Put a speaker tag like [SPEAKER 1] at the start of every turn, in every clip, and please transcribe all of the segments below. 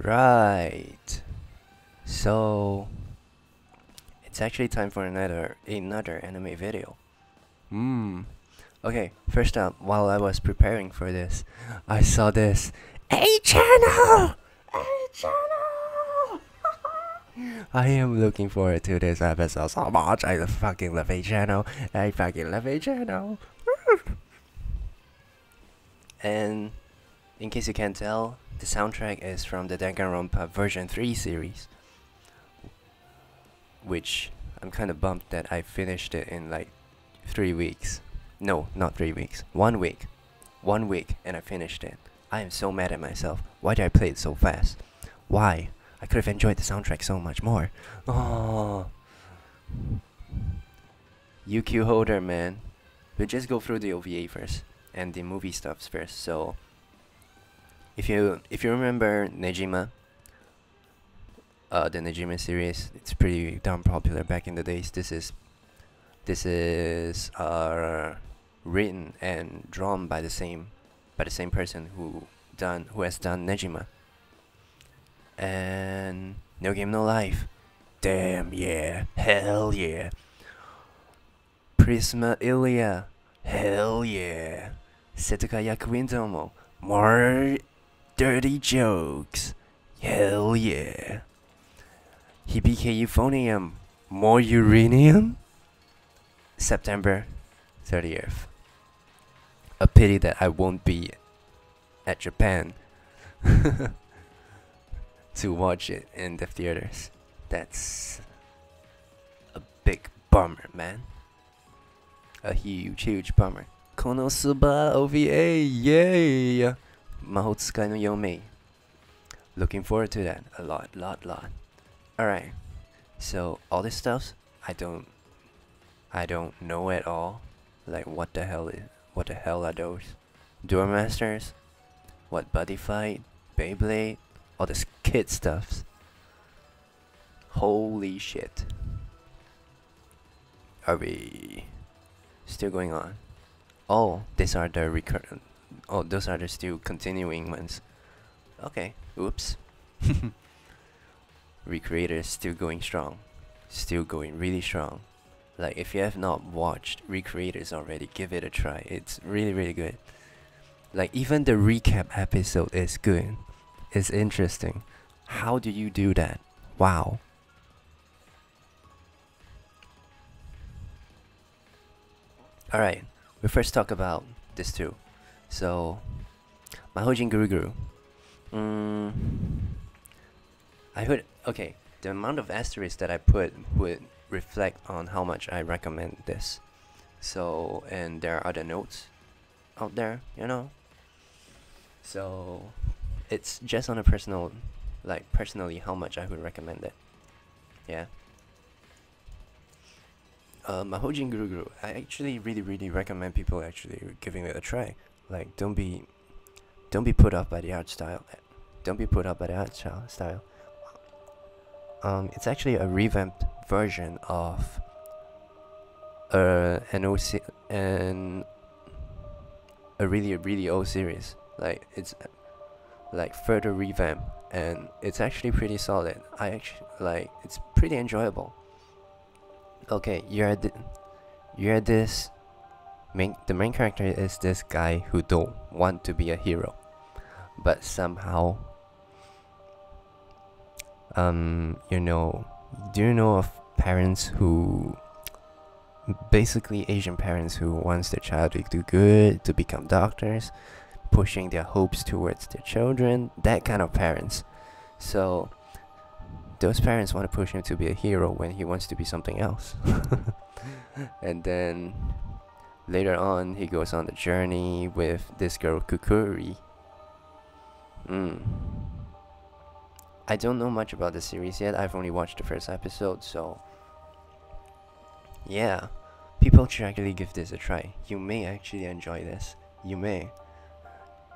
[SPEAKER 1] Right. So it's actually time for another anime video. Hmm. Okay, first up, while I was preparing for this, I saw this A channel. A channel. I am looking forward to this episode so much. I fucking love A channel. I fucking love A channel. And in case you can't tell, the soundtrack is from the Danganronpa version 3 series, which I'm kind of bummed that I finished it in like 3 weeks. No, not 3 weeks. 1 week. 1 week and I finished it. I am so mad at myself. Why did I play it so fast? Why? I could have enjoyed the soundtrack so much more. Oh. UQ Holder, man. We'll just go through the OVA first and the movie stuffs first. So if you remember Nejima, the Nejima series, it's pretty damn popular back in the days. This is written and drawn by the same person who has done Nejima. And No Game No Life. Damn yeah. Hell yeah. Prisma Ilia. Hell yeah. Setuka Yakuintomo. More dirty jokes. Hell yeah. Hibike Euphonium. More uranium? September 30th. A pity that I won't be at Japan to watch it in the theaters. That's a big bummer, man. A huge bummer. Konosuba OVA, yay! Mahotsukai no Yomei. Looking forward to that a lot. Alright, so all this stuff, I don't know at all. Like what the hell are those? Duel Masters? What, Buddy Fight? Beyblade? All this kid stuffs. Holy shit. Are we still going on? Oh, these are the those are the still continuing ones. Okay, oops. Recreators still going strong. Still going really strong. Like, if you have not watched Recreators already, give it a try. It's really good. Like, even the recap episode is good. It's interesting. How do you do that? Wow. Alright, we first talk about this too. So, Mahojin Guru Guru. I heard, okay, the amount of asterisks that I put would reflect on how much I recommend this. So, and there are other notes out there, you know? So, it's just on a personal, like, personally how much I would recommend it. Yeah. Mahojin Guru Guru, I actually really recommend people actually giving it a try. Like, don't be put off by the art style. Don't be put off by the art style. It's actually a revamped version of an a really old series. Like, it's like further revamp, and it's actually pretty solid. I actually like, it's pretty enjoyable. Okay, the main character is this guy who don't want to be a hero, but somehow you know, do you know of parents who, basically Asian parents who wants their child to do good, to become doctors, pushing their hopes towards their children, that kind of parents. So those parents want to push him to be a hero when he wants to be something else. And then later on he goes on the journey with this girl Kukuri. I don't know much about the series yet. I've only watched the first episode, so yeah, people should actually give this a try. You may actually enjoy this. You may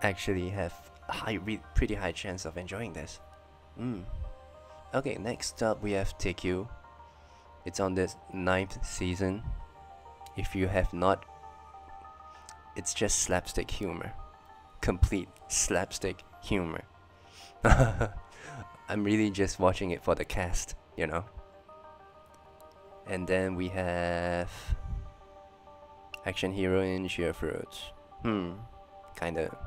[SPEAKER 1] actually have pretty high chance of enjoying this. Okay, next up we have TQ. It's on this 9th season. If you have not, it's just slapstick humor. Complete slapstick humor. I'm really just watching it for the cast, you know. And then we have action hero in Sheer Fruits. Kinda.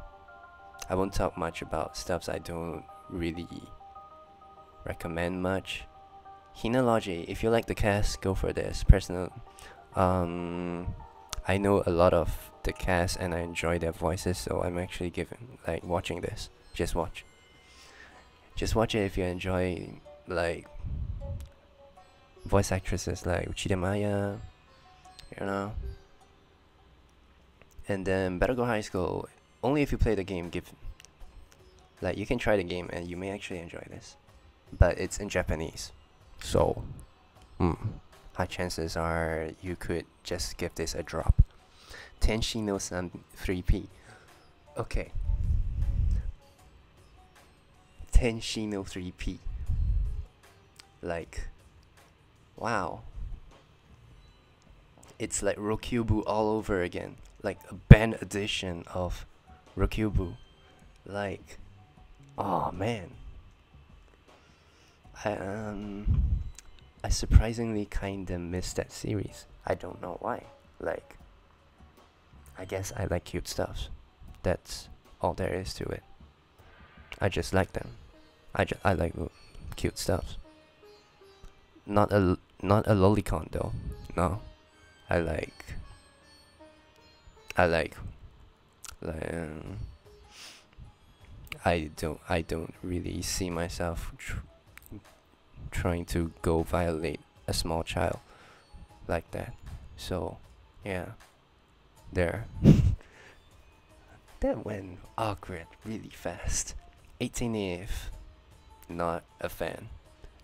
[SPEAKER 1] I won't talk much about stuffs I don't really recommend much. Hinology, if you like the cast, go for this. Personal, I know a lot of the cast and I enjoy their voices, so I'm actually watching this. Just watch. Just watch it if you enjoy like voice actresses like Uchida Maya, you know. And then Better Go High School, only if you play the game. You can try the game and you may actually enjoy this, but it's in Japanese, so high chances are you could just give this a drop. Tenshi no San 3P. Okay. Tenshi no 3P. Like, wow. It's like Rokubu all over again. Like a band edition of Rokubu. Like, oh man. I surprisingly kinda missed that series. I don't know why. Like, I guess I like cute stuff. That's all there is to it. I just like them. I like cute stuff. Not a lolicon though. No. I like I don't really see myself trying to go violate a small child like that. So, yeah. There. That went awkward really fast. 18 if not a fan.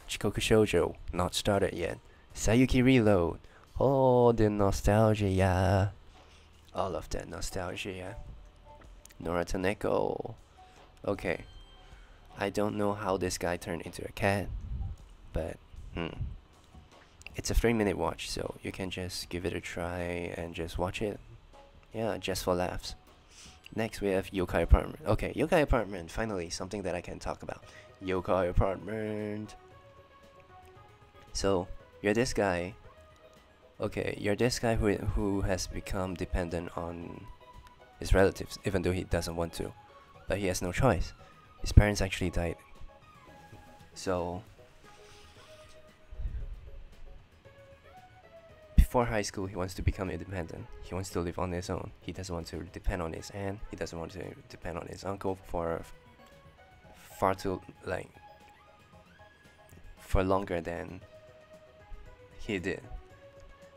[SPEAKER 1] Chikoku Shoujo, not started yet. Sayuki Reload. Oh, the nostalgia, yeah. All of that nostalgia. Norata Neko. Okay. I don't know how this guy turned into a cat, but it's a 3-minute watch, so you can just give it a try and just watch it. Yeah, just for laughs. Next we have Yokai Apartment. Okay, Yokai Apartment, finally something that I can talk about. Yokai Apartment. So, you're this guy. Okay, you're this guy who has become dependent on his relatives, even though he doesn't want to. But he has no choice. His parents actually died. So, before high school, he wants to become independent. He wants to live on his own. He doesn't want to depend on his aunt. He doesn't want to depend on his uncle for longer than he did.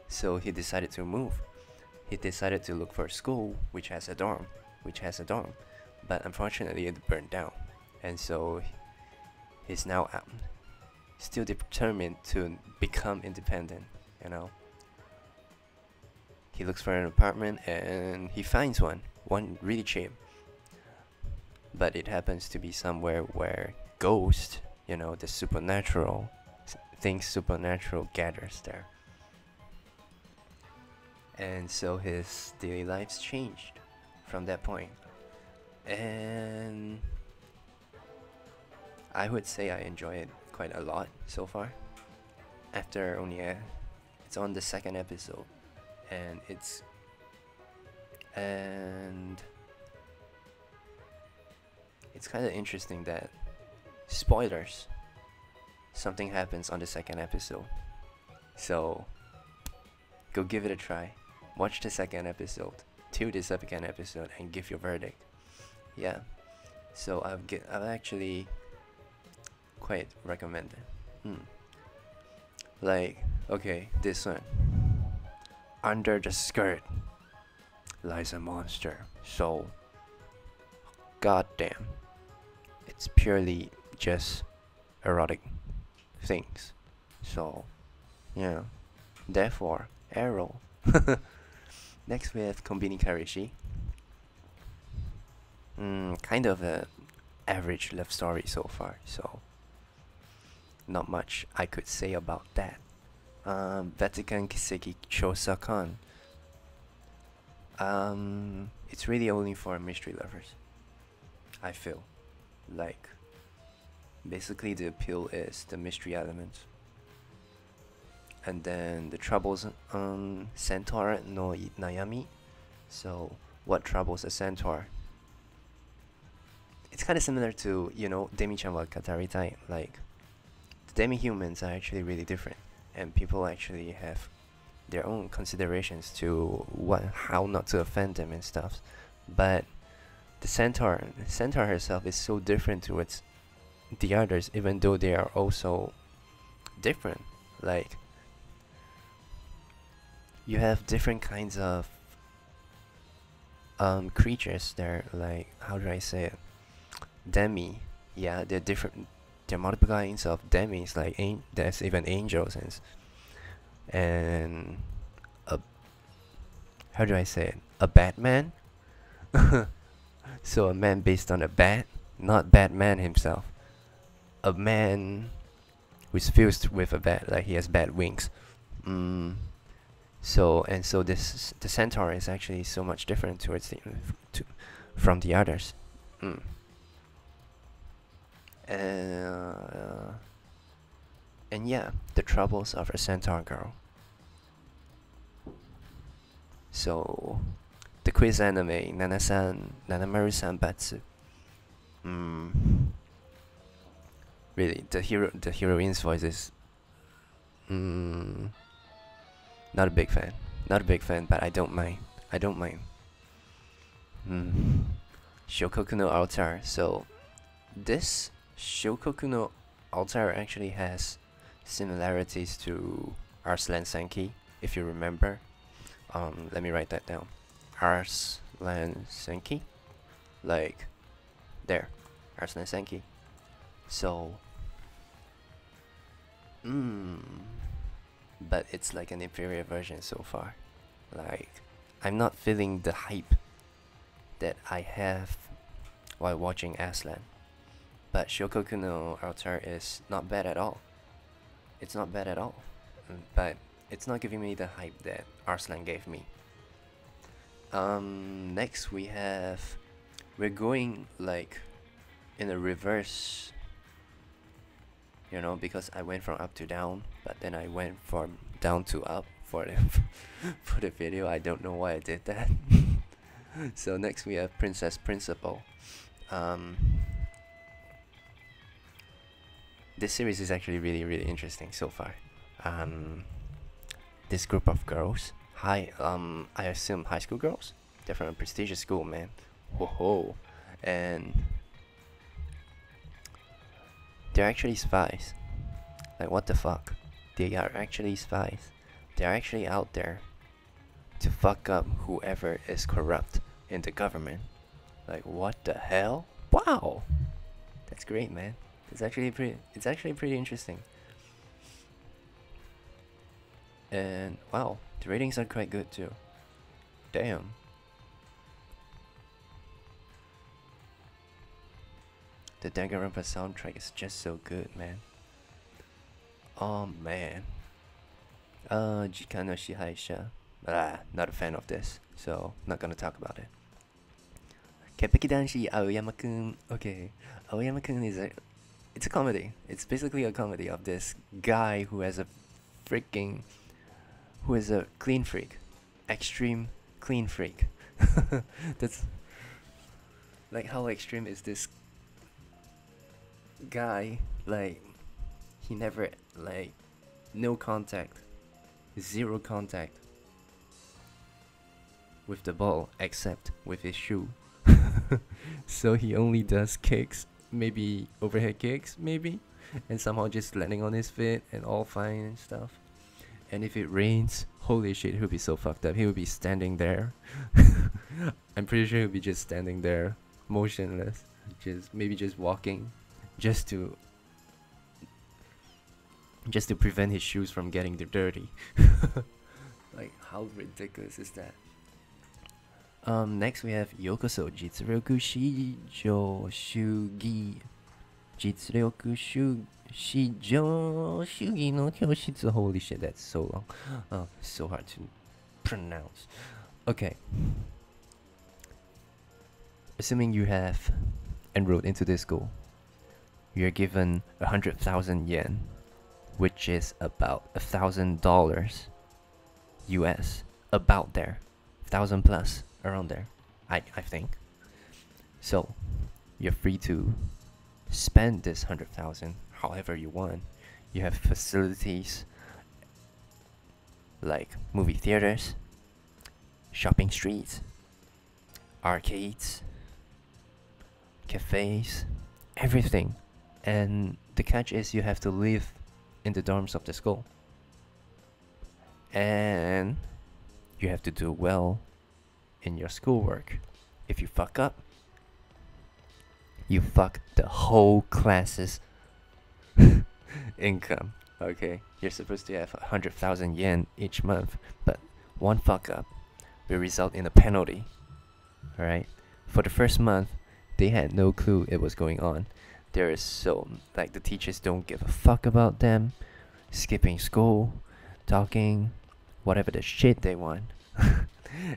[SPEAKER 1] So he decided to move. He decided to look for a school which has a dorm, but unfortunately it burned down. And so he's now out, still determined to become independent, you know. He looks for an apartment and he finds one really cheap. But it happens to be somewhere where ghost, you know, the supernatural gathers there. And so his daily lives changed from that point. And I would say I enjoy it quite a lot so far. After only it's on the 2nd episode, and it's kind of interesting that spoilers, something happens on the 2nd episode. So go give it a try. Watch the 2nd episode to the 2nd episode and give your verdict. Yeah. So I've actually quite recommend it. Like, okay, this one. Under the skirt lies a monster. So, goddamn, it's purely just erotic things. So, yeah. Therefore, arrow. Next we have Konbini Karishi. Kind of a average love story so far. So, not much I could say about that. Vatican Kiseki Chosakan. It's really only for mystery lovers. I feel like Basically, the appeal is the mystery element. And then the troubles Centaur no Nayami. So, what troubles a centaur? It's kind of similar to, Demi-chan wa Kataritai. Like, the demi-humans are actually really different. And people actually have their own considerations to how not to offend them and stuff. But the centaur herself is so different towards the others, even though they are also different. Like, you have different kinds of creatures there. Like, how do I say it? Demi, yeah, they're different. They're multiple kinds of demis. Like, there's even angels and a, how do I say it? A Batman. So a man based on a bat, not Batman himself. A man who's fused with a bat, like he has bat wings. So the centaur is actually so much different from the others. And yeah, the troubles of a centaur girl. So the quiz anime Nanamaru-san Batsu. Really, the heroine's voice is not a big fan. Not a big fan, but I don't mind. Shokoku no altar. So this Shokoku no altar actually has similarities to Arslan Senki, if you remember. Let me write that down. Arslan Senki, like there, Arslan Senki. So, but it's like an inferior version so far. Like, I'm not feeling the hype that I have while watching Arslan. But Shokoku no altar is not bad at all. It's not bad at all. But it's not giving me the hype that Arslan gave me. Next we're going like in a reverse, because I went from up to down, but then I went from down to up for the video. I don't know why I did that. So next we have Princess Principal. This series is actually really, really interesting so far. This group of girls, I assume high school girls. They're from a prestigious school, man. Whoa, and they're actually spies. Like, what the fuck? They are actually spies. They're actually out there to fuck up whoever is corrupt in the government. Like, what the hell? Wow, that's great, man. It's actually pretty interesting. And wow, the ratings are quite good too. Damn. The Danganronpa soundtrack is just so good, man. Oh man. Jikan no Shihaisha. Not a fan of this, so not gonna talk about it. Keppeki Danshi Aoyama-kun. Okay, Aoyama-kun it's a comedy. It's basically a comedy of this guy who is a clean freak. Extreme clean freak. That's like, how extreme is this guy? Like, he never, like, no contact, zero contact with the ball except with his shoe. So he only does kicks, maybe overhead kicks, maybe, and somehow just landing on his feet and all fine and stuff. And if it rains, holy shit, he'll be so fucked up. He'll be standing there. I'm pretty sure he'll be just standing there, motionless, maybe just walking, just to prevent his shoes from getting dirty. Like, how ridiculous is that? Next we have Yokoso Jitsuryoku Shijo Shugi. Jitsuryoku Shijo Shugi no Kyoshitsu. Holy shit, that's so long. Oh, so hard to pronounce. Okay. Assuming you have enrolled into this school, you're given 100,000 yen, which is about $1,000 US, about there, 1,000 plus, around there, I think. So you're free to spend this 100,000 however you want. You have facilities like movie theaters, shopping streets, arcades, cafes, everything. And the catch is you have to live in the dorms of the school. And you have to do well in your schoolwork. If you fuck up, you fuck the whole class's income. Okay, you're supposed to have 100,000 yen each month, but one fuck up will result in a penalty. Alright, for the first month, they had no clue it was going on. There is so, like, the teachers don't give a fuck about them, skipping school, talking, whatever the shit they want.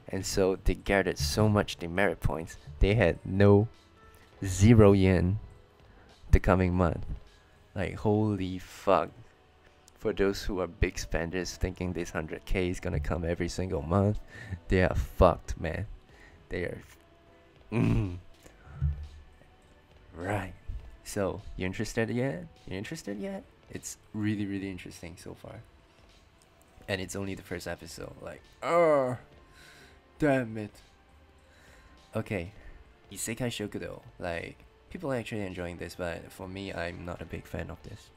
[SPEAKER 1] And so they gathered so much demerit points, they had 0 yen the coming month. Like, holy fuck. For those who are big spenders thinking this 100k is gonna come every single month, they are fucked, man. They are right. So, you interested yet? You interested yet? It's really, really interesting so far. And it's only the first episode. Like, oh, damn it. Okay, Isekai Shokudo. Like, people are actually enjoying this, but for me, I'm not a big fan of this.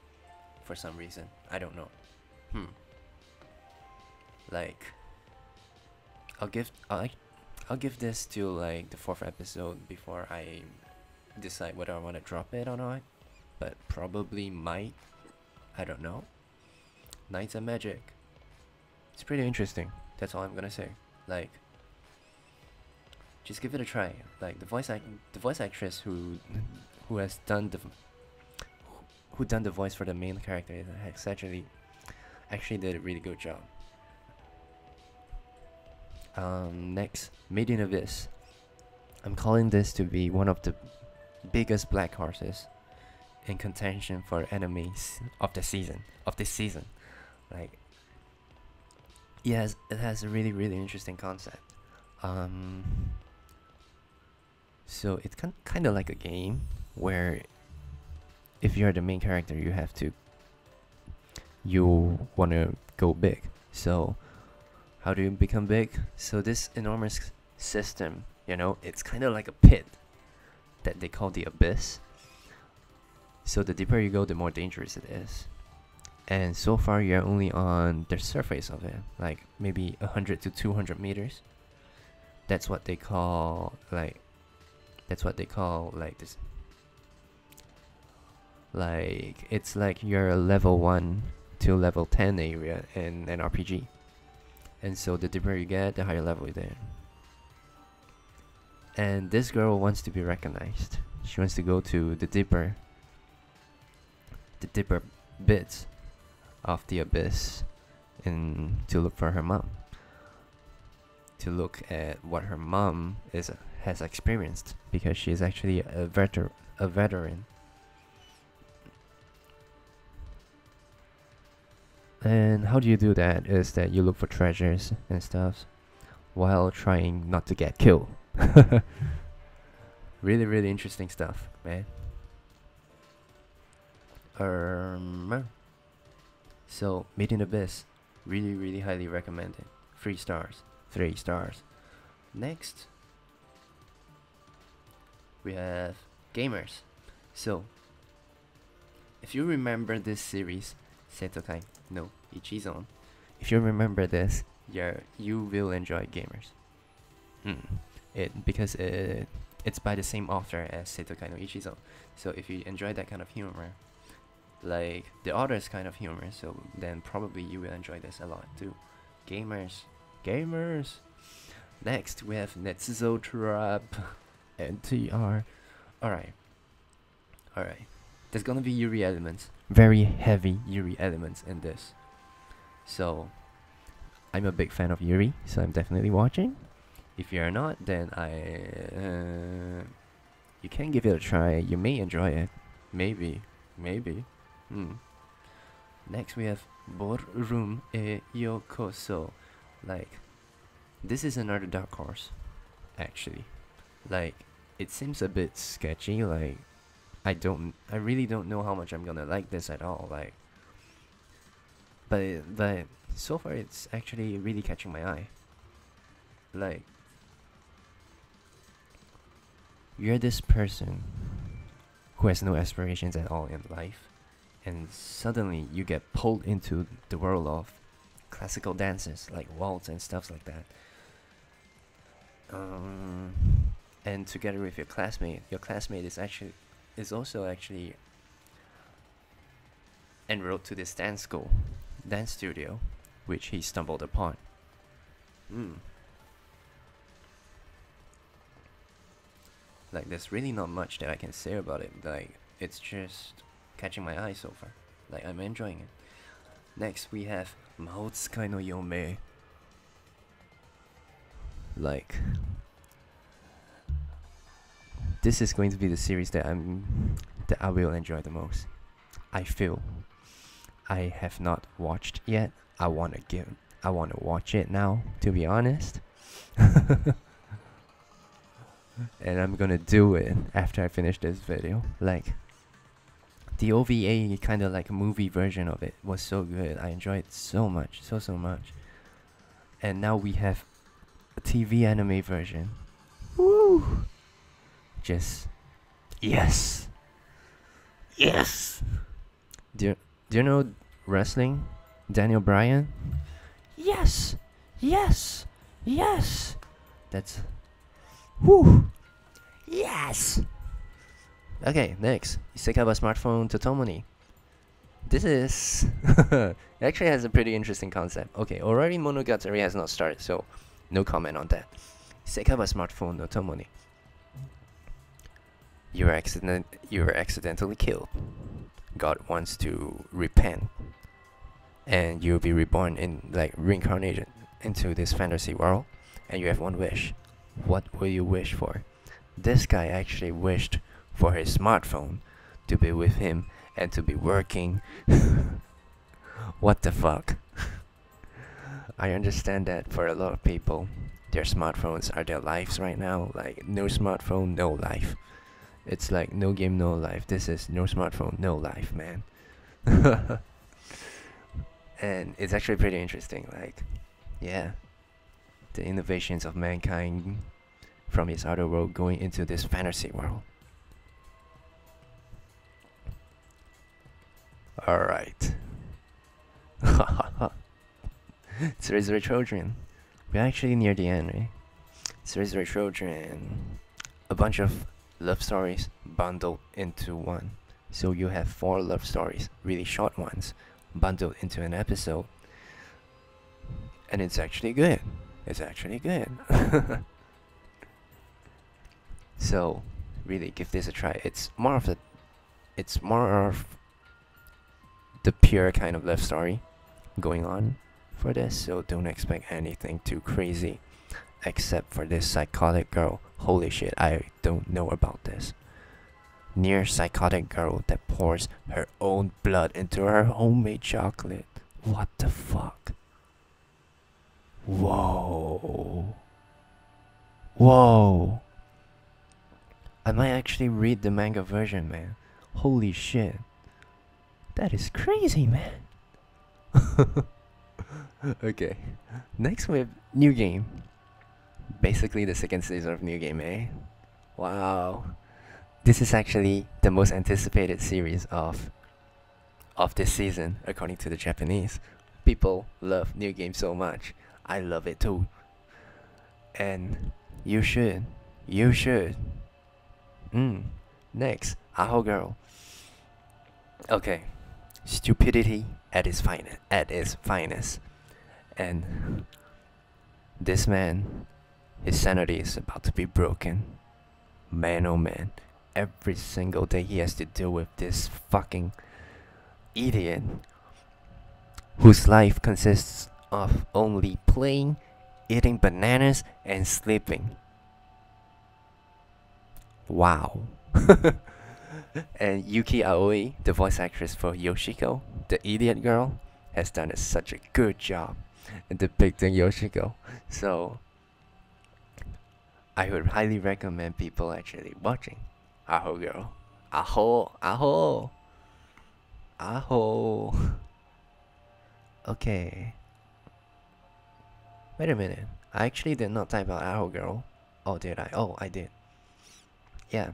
[SPEAKER 1] For some reason, I don't know. Like, I'll give this to like the 4th episode before I decide whether I want to drop it or not. But probably might. I don't know. Knights and Magic. It's pretty interesting. That's all I'm gonna say. Like, just give it a try. Like, the voice actress who has done the voice for the main character has actually did a really good job. Next, Made in Abyss. I'm calling this to be one of the biggest black horses in contention for enemies of this season. Like, yes, it has a really, really interesting concept. So it's kind of like a game where if you're the main character, you want to go big. So how do you become big? So this enormous system, it's kind of like a pit that they call the abyss. So the deeper you go, the more dangerous it is. And so far you're only on the surface of it, like maybe 100 to 200 meters. That's what they call like this. Like, it's like you're level 1 to level 10 area in an RPG. And so the deeper you get, the higher level you're there. And this girl wants to be recognized. She wants to go to the deeper bits of the abyss to look for her mom. To look at what her mom has experienced, because she is actually a veteran. And how do you do that is that you look for treasures and stuff while trying not to get killed. Really, really interesting stuff, man. So, Made in Abyss, really, really highly recommended. 3 stars. Next, we have Gamers. So, if you remember this series, Seitokai no Ichizon, if you remember this, you will enjoy Gamers. Because it's by the same author as Seitokai no Ichizon. So if you enjoy that kind of humor, like the author's kind of humor, so then probably you will enjoy this a lot too. Gamers. Next, we have Netsuzo Trap NTR. Alright. There's gonna be Yuri elements. Very heavy Yuri elements in this. So, I'm a big fan of Yuri, so I'm definitely watching. If you're not, then you can give it a try. You may enjoy it. Maybe. Maybe. Hmm. Next we have Borum e Yokoso. Like, this is another dark horse, actually. Like, it seems a bit sketchy. Like, I really don't know how much I'm gonna like this at all. Like, but so far it's actually really catching my eye. Like, you're this person who has no aspirations at all in life, and suddenly you get pulled into the world of classical dances like waltz and stuff like that. Um, and together with your classmate is also actually enrolled to this dance studio, which he stumbled upon. Mm. Like, there's really not much that I can say about it. Like, it's just catching my eye so far. Like, I'm enjoying it. Next, we have Maotsukai no Yome. Like, this is going to be the series that I will enjoy the most. I feel. I have not watched yet. I wanna watch it now, to be honest. And I'm gonna do it after I finish this video. Like, the OVA, kind of like a movie version of it, was so good. I enjoyed it so much, so much. And now we have a TV anime version. Woo! Just yes, yes. Do you know wrestling? Daniel Bryan? Yes, yes, yes. That's whoo. Yes. Okay, next. Isekaba Smartphone Totomoni. This is it actually has a pretty interesting concept. Okay, already Monogatari has not started, so no comment on that. Isekaba Smartphone Totomoni. You were accidentally killed. God wants to repent, and you'll be reborn in, like, reincarnated into this fantasy world, and you have one wish. What will you wish for? This guy actually wished for his smartphone to be with him and to be working. What the fuck? I understand that for a lot of people, their smartphones are their lives right now. Like, no smartphone, no life. It's like no game, no life. This is no smartphone, no life, man. And it's actually pretty interesting. Like, yeah, the innovations of mankind from his outer world going into this fantasy world. Alright. Cerizuri Children. We're actually near the end, right? Cerizuri Children. A bunch of love stories bundled into one. So you have 4 love stories, really short ones, bundled into an episode. And it's actually good. It's actually good. So, really give this a try. It's more of the pure kind of love story going on for this, so don't expect anything too crazy, except for this psychotic girl. Holy shit, I don't know about this. Near psychotic girl that pours her own blood into her homemade chocolate. What the fuck? Whoa. Whoa. I might actually read the manga version, man. Holy shit. That is crazy, man. Okay. Next we have New Game. Basically the second season of New Game, eh? Wow. This is actually the most anticipated series of this season, according to the Japanese. People love New Game so much. I love it too. And you should. You should. Next, Aho Girl. Okay. Stupidity at its finest. And this man, his sanity is about to be broken. Man, oh man. Every single day he has to deal with this fucking idiot whose life consists of only playing, eating bananas, and sleeping. Wow. And Yuki Aoi, the voice actress for Yoshiko, the idiot girl, has done such a good job in depicting Yoshiko. So I would highly recommend people actually watching Aho Girl. Aho, Aho, Aho. Okay. Wait a minute. I actually did not type out Aho Girl. Oh, did I? Oh, I did. Yeah.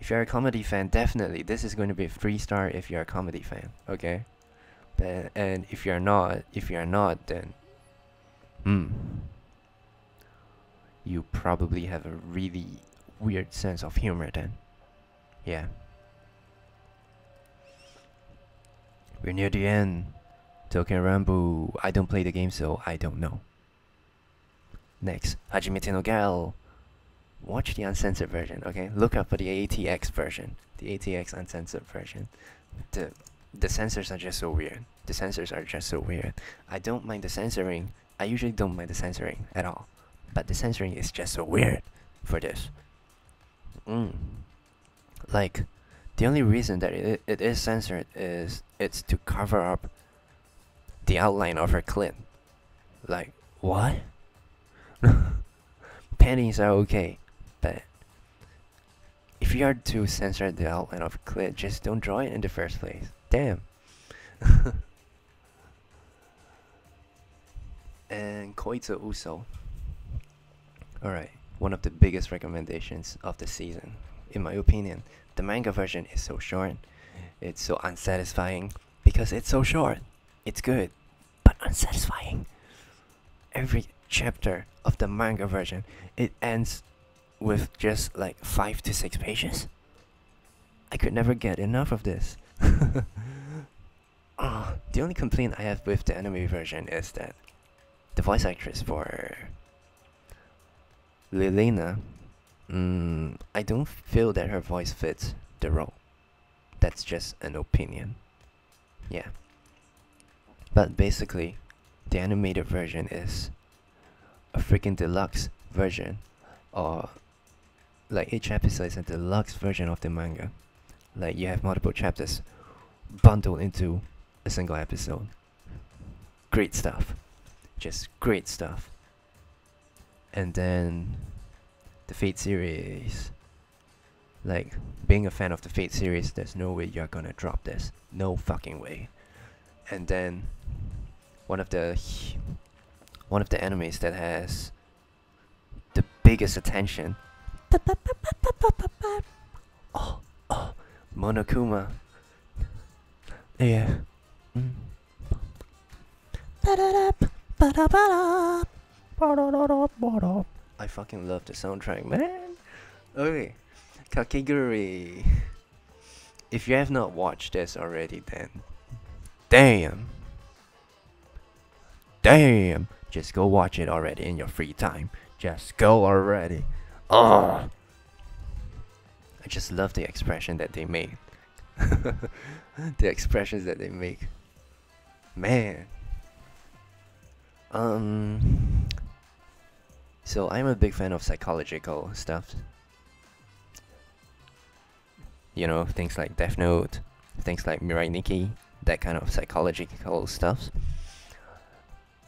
[SPEAKER 1] If you're a comedy fan, definitely this is going to be a 3-star if you're a comedy fan. Okay. But, and if you're not, then you probably have a really weird sense of humor then. Yeah. We're near the end. Token Rambo. I don't play the game, so I don't know. Next, Hajimete no Gal. Watch the uncensored version, okay? Look up for the ATX version. The ATX uncensored version. The censors are just so weird. The censors are just so weird. I don't mind the censoring. I usually don't mind the censoring at all. But the censoring is just so weird for this. Like, the only reason that it is censored is it's to cover up the outline of her clit. Like, what? Panties are okay, but if you are to censor the outline of a clit, just don't draw it in the first place. Damn. And Koitsu Uso. Alright, one of the biggest recommendations of the season. In my opinion, the manga version is so short. It's so unsatisfying because it's so short. It's good, but unsatisfying. Every chapter of the manga version, it ends with just like 5 to 6 pages. I could never get enough of this. The only complaint I have with the anime version is that the voice actress for Lilena, I don't feel that her voice fits the role. That's just an opinion. Yeah. But basically, the animated version is a freaking deluxe version, or like each episode is a deluxe version of the manga. Like you have multiple chapters bundled into a single episode. Great stuff. Just great stuff. And then the Fate series. Like, being a fan of the Fate series, there's no way you're gonna drop this. No fucking way. And then one of the animes that has the biggest attention. Oh, Monokuma. Yeah. I fucking love the soundtrack, man. Okay, Kakegurui. If you have not watched this already, then damn, just go watch it already in your free time. Just go already. Oh, I just love the expression that they make. The expressions that they make, man. So I'm a big fan of psychological stuff. You know, things like Death Note, things like Mirai Nikki, that kind of psychological stuff.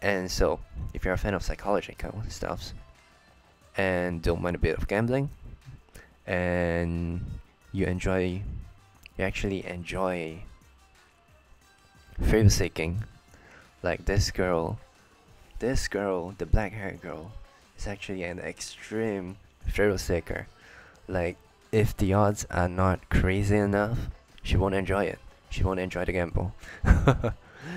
[SPEAKER 1] And so, if you're a fan of psychological stuff and don't mind a bit of gambling, and you actually enjoy thrill seeking, like this girl, the black haired girl, is actually an extreme thrill seeker. Like, if the odds are not crazy enough, she won't enjoy it. She won't enjoy the gamble.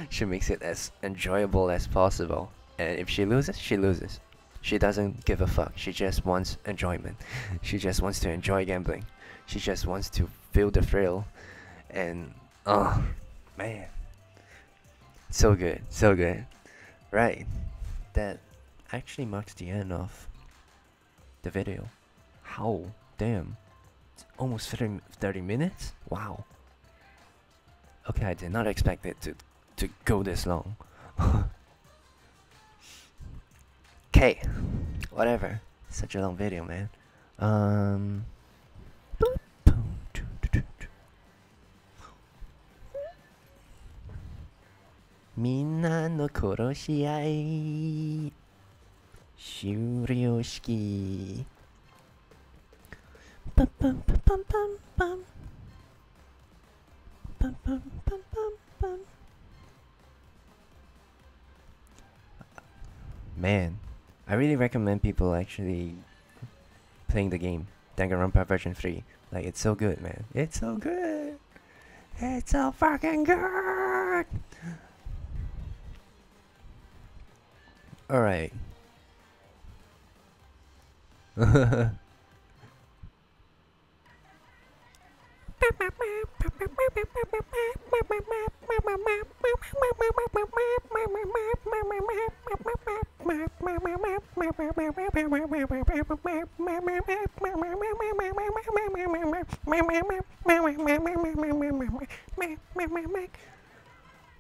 [SPEAKER 1] She makes it as enjoyable as possible. And if she loses, she loses. She doesn't give a fuck. She just wants enjoyment. She just wants to enjoy gambling. She just wants to feel the thrill. And, oh, man. So good, so good. Right. That actually marks the end of the video. How? Damn. It's almost 30 minutes? Wow. Okay, I did not expect it to go this long. Okay. Whatever. Such a long video, man. みんなの殺し合い終了式パンパンパンパンパンパンパンパンパンパンパン Man, I really recommend people actually playing the game Danganronpa version 3. Like, it's so good, man. It's so good. It's so fucking good. Alright.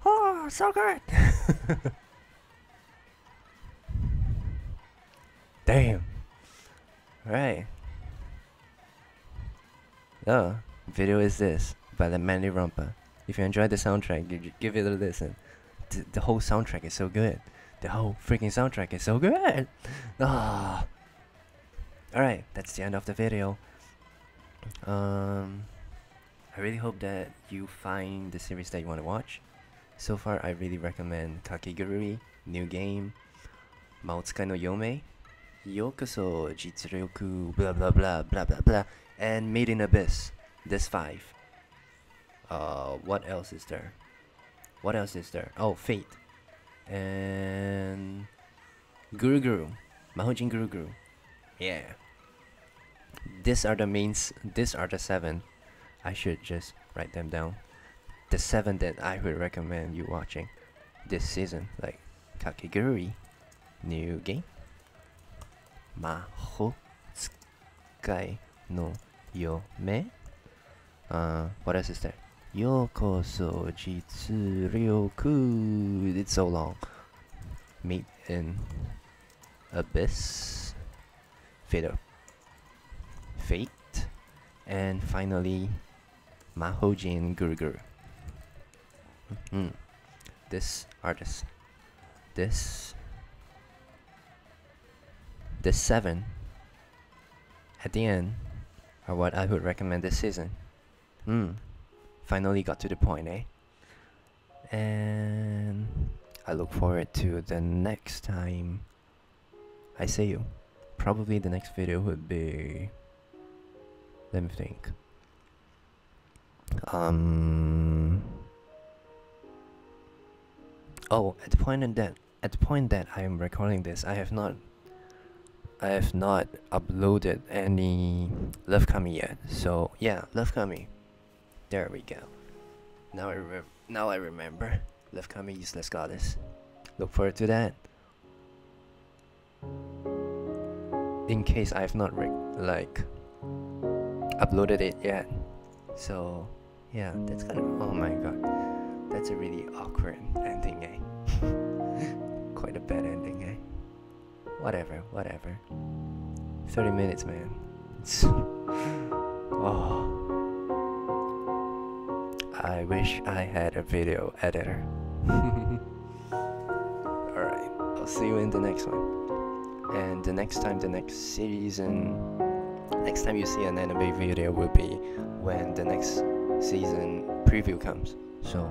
[SPEAKER 1] Oh, so good. Damn. Right. The video is this by the Danganronpa. If you enjoyed the soundtrack, give it a listen. The whole soundtrack is so good. The whole freaking soundtrack is so good. Ah. Alright, that's the end of the video. I really hope that you find the series that you want to watch. So far, I really recommend Kakegurui, new game, Maotsukai no Yome, Yokoso Jitsuroku, blah blah blah blah blah blah, and Made in Abyss. This 5. What else is there? What else is there? Oh, Fate. And Guru Guru. Mahojin Guru Guru. Yeah. These are the mains. These are the 7. I should just write them down. The 7 that I would recommend you watching this season. Like Kakegurui, new game. Mahotsukai no Yome. What else is there? Yokoso Jitsuryoku. It's so long. Made in Abyss. Fate. And finally, Mahojin Guru Guru. This artist. This 7 at the end are what I would recommend this season. Finally got to the point, eh? And I look forward to the next time I see you. Probably the next video would be, let me think. Oh, at the point that I am recording this, I have not uploaded any Love Kami yet. So yeah, Love Kami. There we go. Now I remember. Love Kami Useless Goddess. Look forward to that. In case I have not uploaded it yet. So yeah, that's kind of, oh my god, that's a really awkward ending, eh? Quite a bad ending, eh? Whatever. 30 minutes, man. Oh, I wish I had a video editor. Alright, I'll see you in the next one. And the next time you see an anime video will be when the next season preview comes. So,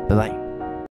[SPEAKER 1] bye bye.